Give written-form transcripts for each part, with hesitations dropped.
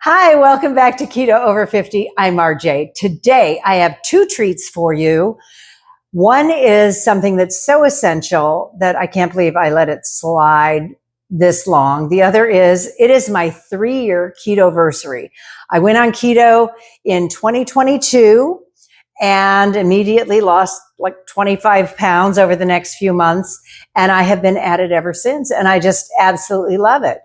Hi, welcome back to Keto Over 50. I'm RJ. Today, I have two treats for you. One is something that's so essential that I can't believe I let it slide this long. The other is, it is my 3-year ketoversary. I went on keto in 2022 and immediately lost like 25 pounds over the next few months. And I have been at it ever since. And I just absolutely love it.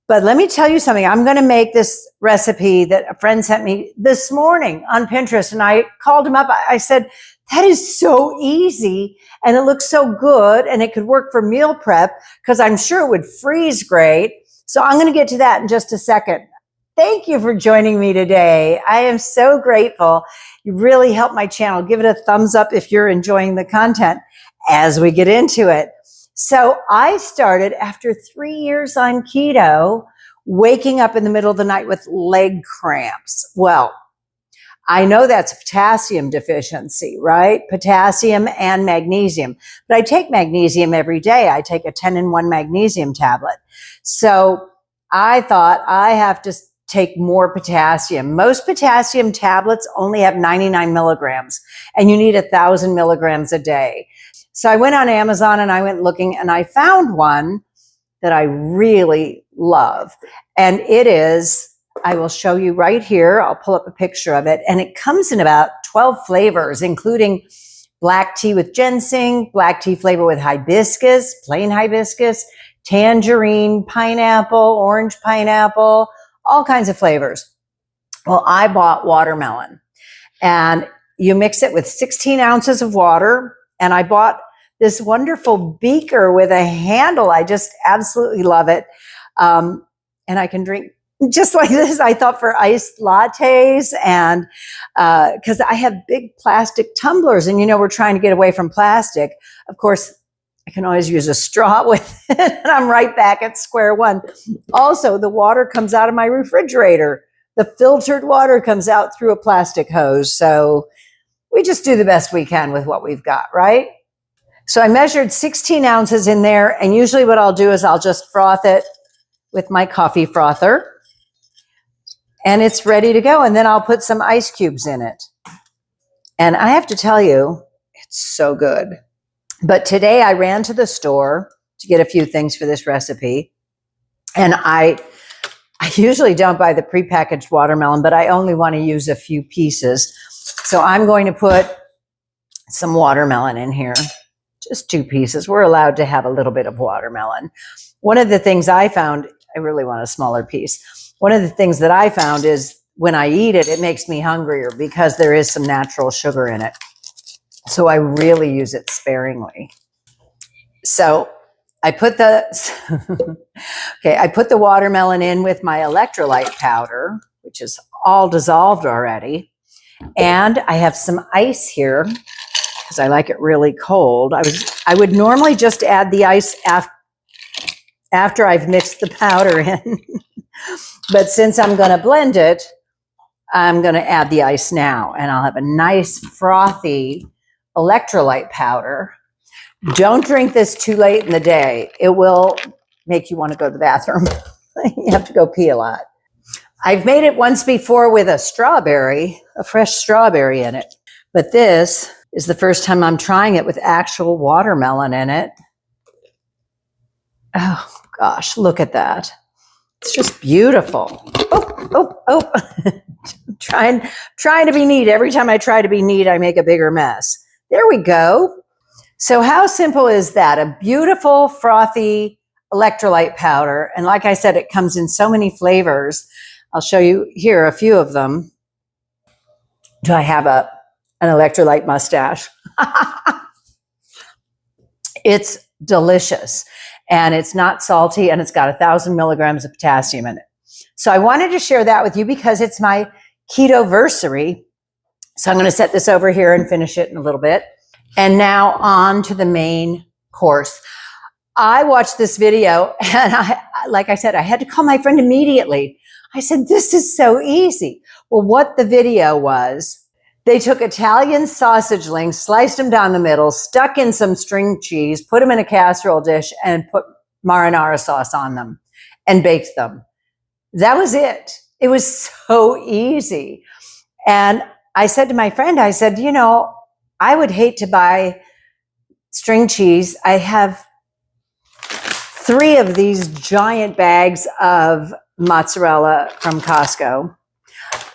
But let me tell you something. I'm going to make this recipe that a friend sent me this morning on Pinterest. And I called him up. I said, that is so easy. And it looks so good. And it could work for meal prep because I'm sure it would freeze great. So I'm going to get to that in just a second. Thank you for joining me today. I am so grateful. You really helped my channel. Give it a thumbs up if you're enjoying the content as we get into it. So I started after 3 years on keto, waking up in the middle of the night with leg cramps. Well, I know that's potassium deficiency, right? Potassium and magnesium. But I take magnesium every day. I take a 10-in-1 magnesium tablet. So I thought I have to take more potassium. Most potassium tablets only have 99 milligrams, and you need 1,000 milligrams a day. So I went on Amazon and I went looking and I found one that I really love. And it is, I will show you right here. I'll pull up a picture of it. And it comes in about 12 flavors, including black tea with ginseng, black tea flavor with hibiscus, plain hibiscus, tangerine, pineapple, orange pineapple, all kinds of flavors. Well, I bought watermelon and you mix it with 16 ounces of water. And I bought this wonderful beaker with a handle. I just absolutely love it. And I can drink just like this. I thought for iced lattes and because I have big plastic tumblers and, you know, we're trying to get away from plastic. Of course, I can always use a straw with it and I'm right back at square one. Also, the water comes out of my refrigerator. The filtered water comes out through a plastic hose. So we just do the best we can with what we've got, right? So I measured 16 ounces in there, and usually what I'll do is I'll just froth it with my coffee frother, and it's ready to go. And then I'll put some ice cubes in it. And I have to tell you, it's so good. But today I ran to the store to get a few things for this recipe, and I usually don't buy the prepackaged watermelon, but I only want to use a few pieces. So I'm going to put some watermelon in here, just 2 pieces. We're allowed to have a little bit of watermelon. One of the things I found, I really want a smaller piece. One of the things that I found is when I eat it, it makes me hungrier because there is some natural sugar in it. So I really use it sparingly. So I put the, I put the watermelon in with my electrolyte powder, which is all dissolved already. And I have some ice here because I like it really cold. I would normally just add the ice after I've mixed the powder in. But since I'm going to blend it, I'm going to add the ice now. And I'll have a nice frothy electrolyte powder. Don't drink this too late in the day. It will make you want to go to the bathroom. You have to go pee a lot. I've made it once before with a strawberry, a fresh strawberry in it. But this is the first time I'm trying it with actual watermelon in it. Oh, gosh, look at that. It's just beautiful. Oh. trying to be neat. Every time I try to be neat, I make a bigger mess. There we go. So how simple is that? A beautiful, frothy electrolyte powder. And like I said, it comes in so many flavors. I'll show you here a few of them. Do I have an electrolyte mustache? It's delicious and it's not salty and it's got 1,000 milligrams of potassium in it. So I wanted to share that with you because it's my ketoversary. So I'm going to set this over here and finish it in a little bit. And now on to the main course. I watched this video and like I said, I had to call my friend immediately. I said, this is so easy. Well, what the video was, they took Italian sausage links, sliced them down the middle, stuck in some string cheese, put them in a casserole dish and put marinara sauce on them and baked them. That was it. It was so easy. And I said to my friend, I said, you know, I would hate to buy string cheese. I have 3 of these giant bags of mozzarella from Costco.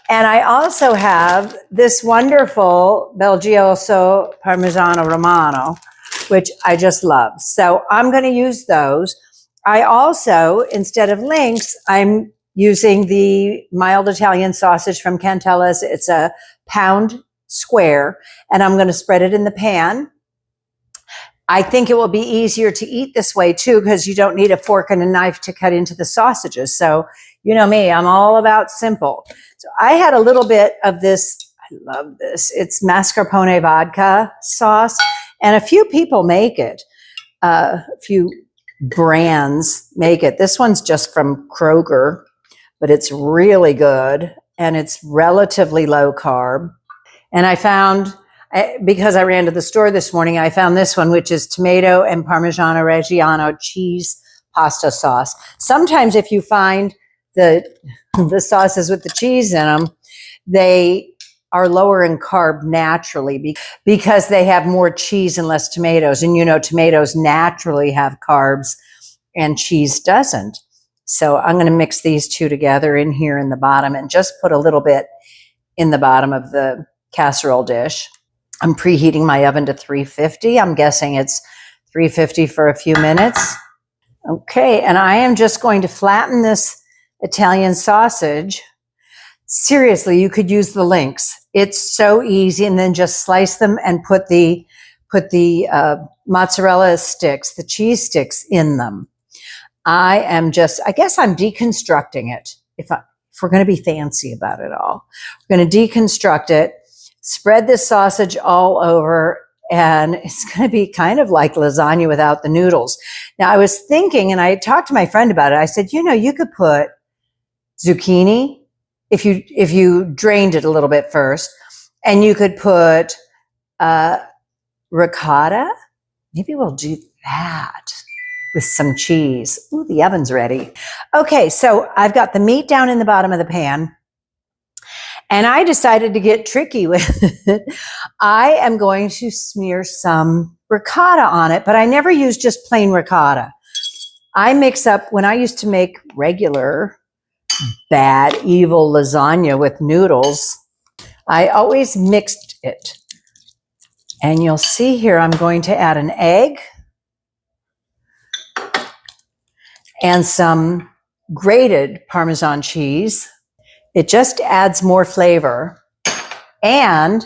And I also have this wonderful Belgioso Parmigiano Romano, which I just love. So I'm going to use those. I also, instead of links, I'm using the mild Italian sausage from Cantella's. It's a pound square, and I'm going to spread it in the pan. I think it will be easier to eat this way too, because you don't need a fork and a knife to cut into the sausages. So you know me, I'm all about simple. So I had a little bit of this. I love this. It's mascarpone vodka sauce, and a few people make it. A few brands make it. This one's just from Kroger, but it's really good, and it's relatively low carb. And I found, because I ran to the store this morning, I found this one, which is tomato and Parmigiano Reggiano cheese pasta sauce. Sometimes if you find the sauces with the cheese in them, they are lower in carb naturally because they have more cheese and less tomatoes. And you know, tomatoes naturally have carbs and cheese doesn't. So I'm going to mix these two together in here in the bottom and just put a little bit in the bottom of the casserole dish. I'm preheating my oven to 350. I'm guessing it's 350 for a few minutes. Okay, and I am just going to flatten this Italian sausage. Seriously, you could use the links. It's so easy, and then just slice them and put the mozzarella sticks, the cheese sticks in them. I guess I'm deconstructing it. If we're going to be fancy about it all, we're going to deconstruct it, spread this sausage all over, and it's going to be kind of like lasagna without the noodles. Now, I was thinking, and I talked to my friend about it. I said, you know, you could put zucchini if you drained it a little bit first, and you could put ricotta. Maybe we'll do that with some cheese. Ooh, the oven's ready. Okay, so I've got the meat down in the bottom of the pan, and I decided to get tricky with it. I am going to smear some ricotta on it, but I never use just plain ricotta. I mix up, when I used to make regular bad, evil lasagna with noodles, I always mixed it. And you'll see here, I'm going to add an egg and some grated Parmesan cheese. It just adds more flavor, and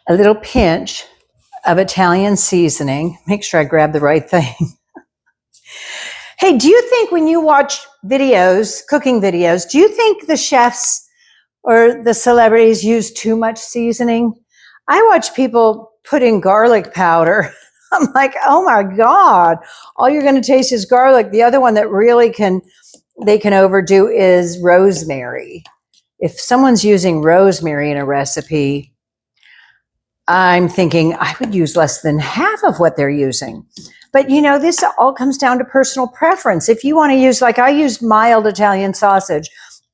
a little pinch of Italian seasoning. Make sure I grab the right thing. Hey, do you think when you watch videos, cooking videos, do you think the chefs or the celebrities use too much seasoning? I watch people put in garlic powder. I'm like, oh my God, all you're going to taste is garlic. The other one that really they can overdo is rosemary. If someone's using rosemary in a recipe, I'm thinking I would use less than half of what they're using. But you know, this all comes down to personal preference. If you want to use, like I used mild Italian sausage,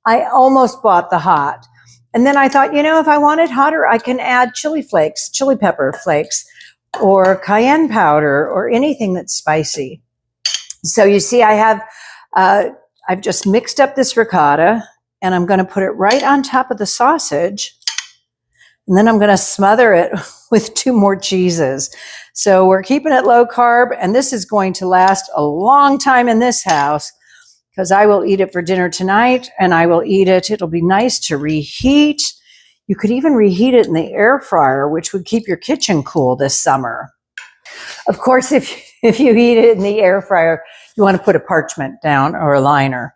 I almost bought the hot. And then I thought, you know, if I want it hotter, I can add chili flakes, chili pepper flakes, or cayenne powder, or anything that's spicy. So you see, I've just mixed up this ricotta, and I'm going to put it right on top of the sausage. And then I'm going to smother it with 2 more cheeses. So we're keeping it low carb, and this is going to last a long time in this house because I will eat it for dinner tonight, and I will eat it. It'll be nice to reheat. You could even reheat it in the air fryer, which would keep your kitchen cool this summer. Of course, if you heat it in the air fryer, you want to put a parchment down or a liner.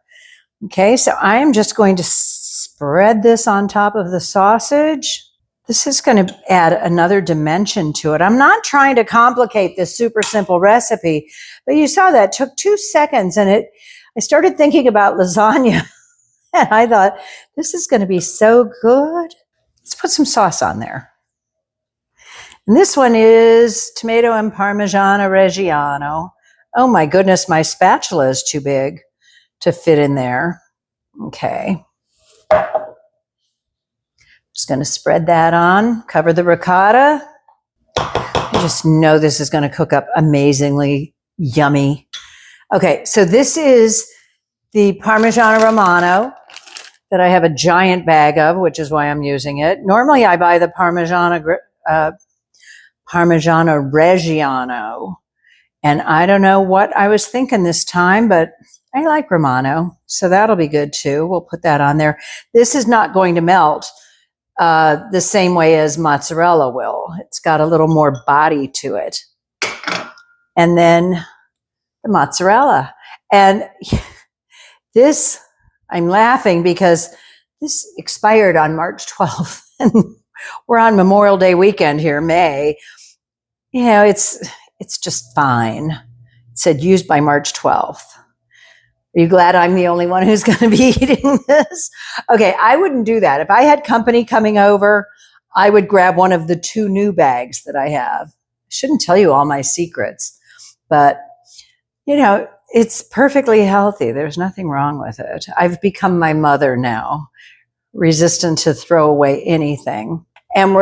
Okay, so I am just going to spread this on top of the sausage. This is going to add another dimension to it. I'm not trying to complicate this super simple recipe, but you saw that it took 2 seconds, and I started thinking about lasagna, and I thought, this is going to be so good. Let's put some sauce on there. And this one is tomato and Parmigiano Reggiano. Oh my goodness, my spatula is too big to fit in there. Okay. Just going to spread that on, cover the ricotta. I just know this is going to cook up amazingly yummy. Okay, so this is the Parmigiano Romano that I have a giant bag of, which is why I'm using it. Normally I buy the Parmigiano Reggiano, and I don't know what I was thinking this time, but I like Romano, so that'll be good too. We'll put that on there. This is not going to melt the same way as mozzarella will. It's got a little more body to it. And then the mozzarella. And this, I'm laughing because this expired on March 12th. And we're on Memorial Day weekend here, May. You know, it's just fine. It said used by March 12th. Are you glad I'm the only one who's going to be eating this? Okay, I wouldn't do that. If I had company coming over, I would grab one of the 2 new bags that I have. I shouldn't tell you all my secrets, but you know, it's perfectly healthy. There's nothing wrong with it. I've become my mother now, resistant to throw away anything. And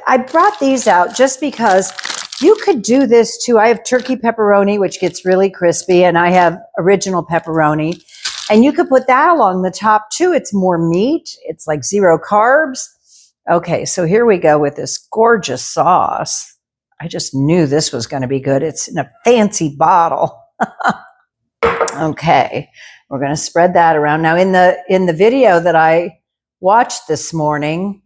I brought these out just because you could do this too. I have turkey pepperoni, which gets really crispy, and I have original pepperoni. And you could put that along the top too. It's more meat. It's like 0 carbs. Okay, so here we go with this gorgeous sauce. I just knew this was going to be good. It's in a fancy bottle. Okay, we're going to spread that around. Now in the video that I watched this morning,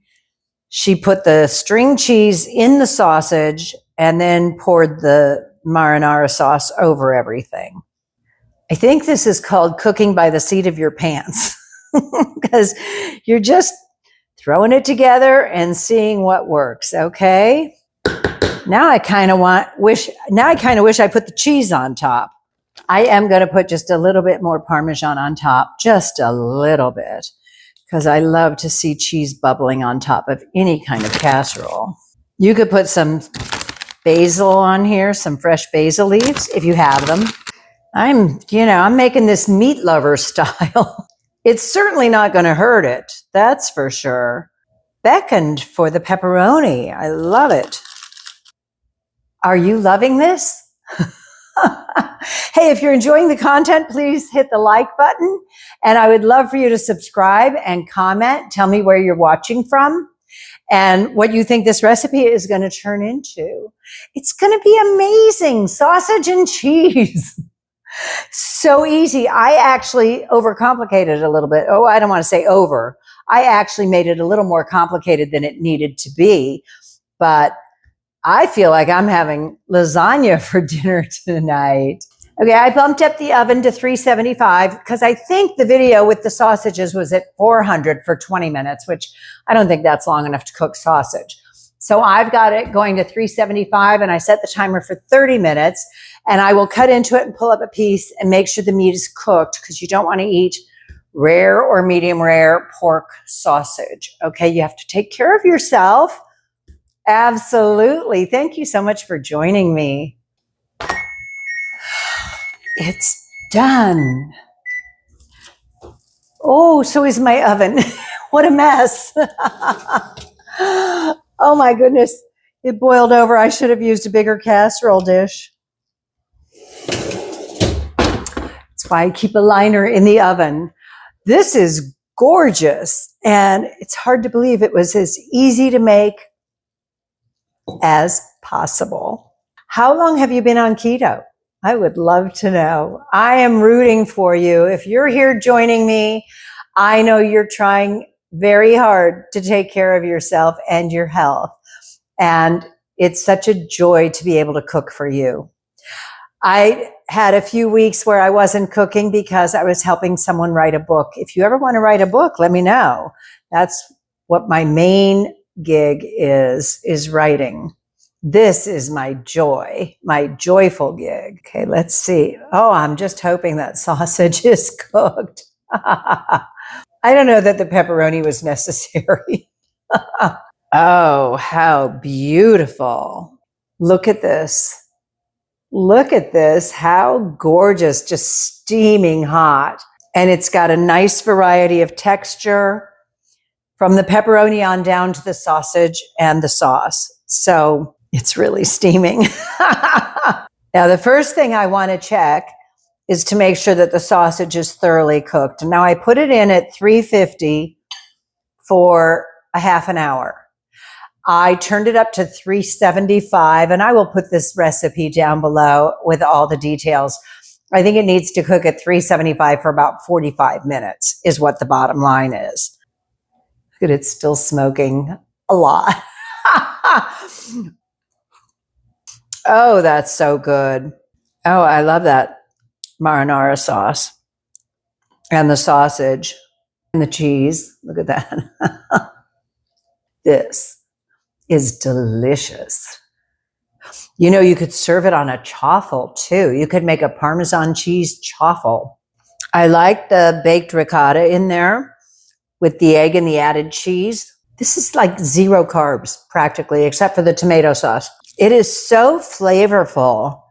she put the string cheese in the sausage and then poured the marinara sauce over everything. I think this is called cooking by the seat of your pants because you're just throwing it together and seeing what works. Okay. Now I kind of wish I put the cheese on top. I am going to put just a little bit more Parmesan on top, just a little bit, because I love to see cheese bubbling on top of any kind of casserole. You could put some basil on here, some fresh basil leaves if you have them. I'm making this meat lover style. It's certainly not going to hurt it. That's for sure. Beckoned for the pepperoni. I love it. Are you loving this? Hey, if you're enjoying the content, please hit the like button. And I would love for you to subscribe and comment. Tell me where you're watching from and what you think this recipe is going to turn into. It's going to be amazing. Sausage and cheese. So easy. I actually overcomplicated it a little bit. Oh, I don't want to say over. I actually made it a little more complicated than it needed to be. But I feel like I'm having lasagna for dinner tonight. Okay, I bumped up the oven to 375 because I think the video with the sausages was at 400 for 20 minutes, which I don't think that's long enough to cook sausage. So I've got it going to 375 and I set the timer for 30 minutes and I will cut into it and pull up a piece and make sure the meat is cooked because you don't want to eat rare or medium rare pork sausage. Okay, you have to take care of yourself. Absolutely. Thank you so much for joining me. It's done. Oh, so is my oven. What a mess. Oh my goodness. It boiled over. I should have used a bigger casserole dish. That's why I keep a liner in the oven. This is gorgeous. And it's hard to believe it was as easy to make as possible. How long have you been on keto? I would love to know. I am rooting for you. If you're here joining me, I know you're trying very hard to take care of yourself and your health. And it's such a joy to be able to cook for you. I had a few weeks where I wasn't cooking because I was helping someone write a book. If you ever want to write a book, let me know. That's what my main gig is writing. This is my joy, my joyful gig. Okay, let's see. Oh, I'm just hoping that sausage is cooked. I don't know that the pepperoni was necessary. Oh, how beautiful. Look at this. Look at this. How gorgeous, just steaming hot. And it's got a nice variety of texture from the pepperoni on down to the sausage and the sauce. So it's really steaming. Now, the first thing I want to check is to make sure that the sausage is thoroughly cooked. Now, I put it in at 350 for a half an hour. I turned it up to 375, and I will put this recipe down below with all the details. I think it needs to cook at 375 for about 45 minutes is what the bottom line is. Look at it, still smoking a lot. Oh, that's so good. Oh, I love that marinara sauce and the sausage and the cheese. Look at that. This is delicious. You know, you could serve it on a chaffle too. You could make a Parmesan cheese chaffle. I like the baked ricotta in there with the egg and the added cheese. This is like 0 carbs practically, except for the tomato sauce. It is so flavorful.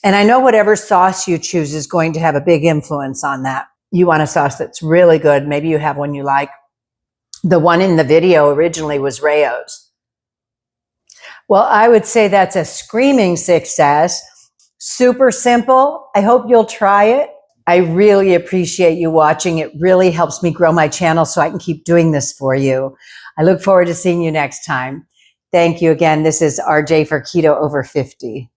And I know whatever sauce you choose is going to have a big influence on that. You want a sauce that's really good. Maybe you have one you like. The one in the video originally was RAOs. Well, I would say that's a screaming success. Super simple. I hope you'll try it. I really appreciate you watching. It really helps me grow my channel so I can keep doing this for you. I look forward to seeing you next time. Thank you again. This is RJ for Keto Over 50.